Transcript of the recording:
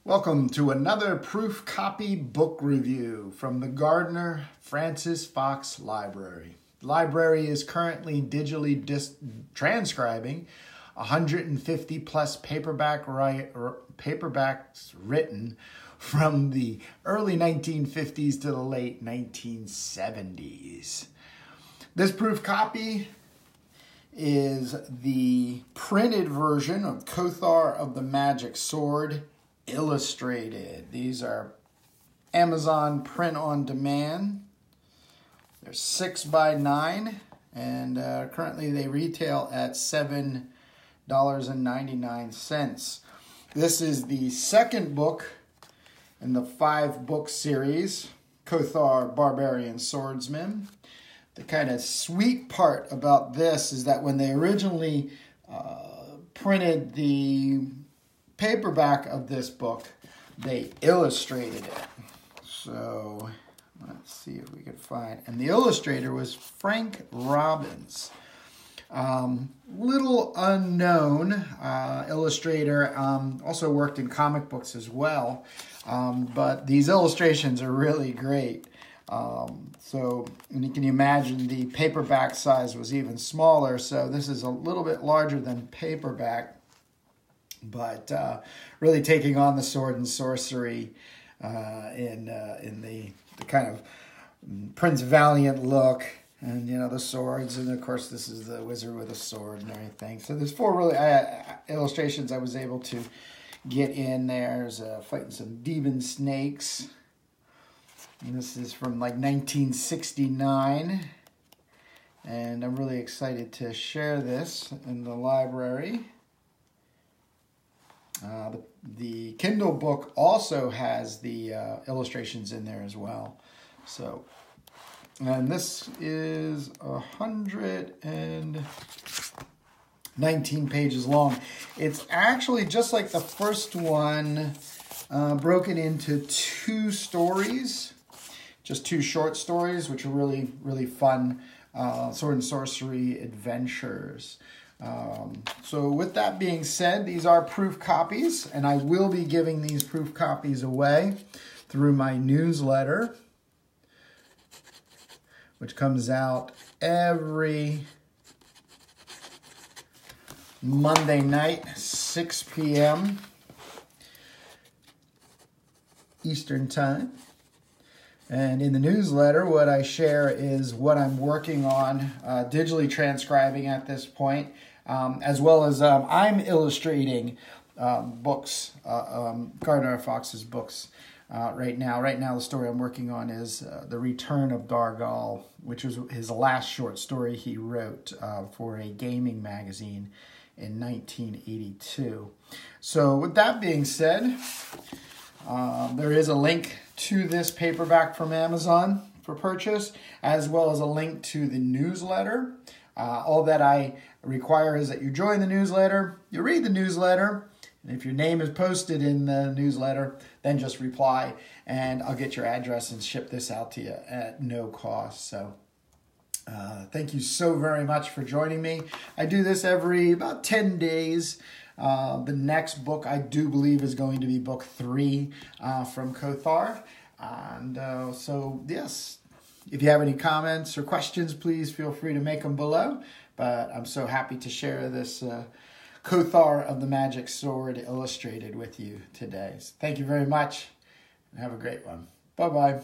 Welcome to another proof copy book review from the Gardner Francis Fox Library. The library is currently digitally transcribing 150 plus paperbacks written from the early 1950s to the late 1970s. This proof copy is the printed version of Kothar of the Magic Sword, illustrated. These are Amazon print on demand. They're 6x9 and currently they retail at $7.99. This is the second book in the 5-book series, Kothar Barbarian Swordsman. The kind of sweet part about this is that when they originally printed the paperback of this book, they illustrated it. So let's see if we can find, and the illustrator was Frank Robbins. Little unknown illustrator, also worked in comic books as well, but these illustrations are really great. And you can imagine the paperback size was even smaller, so this is a little bit larger than paperback, but really taking on the sword and sorcery in the kind of Prince Valiant look, and the swords, and of course this is the wizard with a sword and everything. So there's 4 really illustrations I was able to get in there. There's fighting some demon snakes. And this is from like 1969, and I'm really excited to share this in the library. The Kindle book also has the illustrations in there as well. So, and this is 119 pages long. It's actually just like the first one, broken into 2 stories. Just 2 short stories, which are really, really fun sword and sorcery adventures. So with that being said, these are proof copies, and I will be giving these proof copies away through my newsletter, which comes out every Monday night, 6 p.m. Eastern Time. And in the newsletter, what I share is what I'm working on, digitally transcribing at this point, as well as I'm illustrating books, Gardner Fox's books right now. Right now, the story I'm working on is The Return of Dargal, which was his last short story he wrote for a gaming magazine in 1982. So with that being said, there is a link to this paperback from Amazon for purchase, as well as a link to the newsletter. All that I require is that you join the newsletter, you read the newsletter, and if your name is posted in the newsletter, then just reply, and I'll get your address and ship this out to you at no cost. So thank you so very much for joining me. I do this every about 10 days. The next book I do believe is going to be book 3 from Kothar. And so, yes, if you have any comments or questions, please feel free to make them below. But I'm so happy to share this Kothar of the Magic Sword illustrated with you today. So thank you very much, and have a great one. Bye-bye.